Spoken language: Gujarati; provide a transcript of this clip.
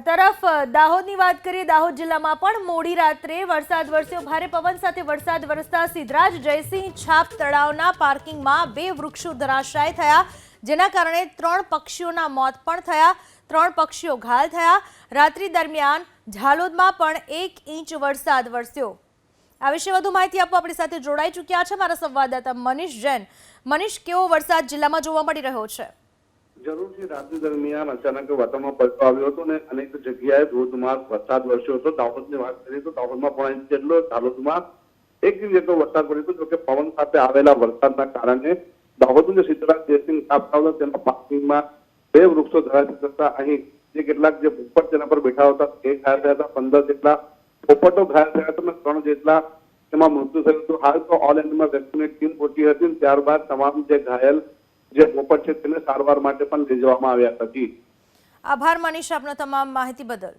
તરફ દાહોદની વાત કરીએ, દાહોદ જિલ્લામાં પણ મોડી રાત્રે વરસાદ વરસ્યો। ભારે પવન સાથે વરસાદ વરસતા સિદ્ધરાજ જયસિંહ છાપ તળાવના પાર્કિંગમાં 2 વૃક્ષો ધરાશાયી થયા, જેના કારણે 3 પક્ષીઓના મોત પણ થયા, 3 પક્ષીઓ ઘાયલ થયા। રાત્રિ દરમિયાન ઝાલોદમાં પણ 1 ઇંચ વરસાદ વરસ્યો। આ વિશે વધુ માહિતી આપવા આપણી સાથે જોડાઈ ચૂક્યા છે મારા સંવાદદાતા મનીષ જૈન। મનીષ, કેવો વરસાદ જિલ્લામાં જોવા મળી રહ્યો છે? જરૂરથી રાત્રિ દરમિયાન અચાનક વાતાવરણમાં પલટો આવ્યો હતો અને અનેક જગ્યાએ ધોધમાર વરસાદ વરસ્યો હતો। દાહોદની વાત કરીએ તો દાહોદમાં 1 ઇંચ જેટલો, ઝાલોદમાં 1 ઇંચ જેટલો વરસાદ પડ્યો હતો। જોકે પવન સાથે આવેલા વરસાદના કારણે દાહોદનું જે સિદ્ધરાજ જયસિંહ છાપ તળાવ તેના પાર્કિંગમાં 2 વૃક્ષો ધરાશાયી થતા અહીં જે કેટલાક જે પોપટ તેના પર બેઠા હતા તે ઘાયલ થયા હતા, 15 જેટલા પોપટો ઘાયલ થયા હતા અને 3 જેટલા તેમાં મૃત્યુ થયું હતું। હાલ તો ઓલ ઇન્ડિયામાં રેસ્ક્યુની ટીમ પહોંચી હતી, ત્યારબાદ તમામ જે ઘાયલ જે પોપટ છે તેને સારવાર માટે પણ લઈ જવામાં આવ્યા હતા। આભાર મનીષ, આપનો તમામ માહિતી બદલ।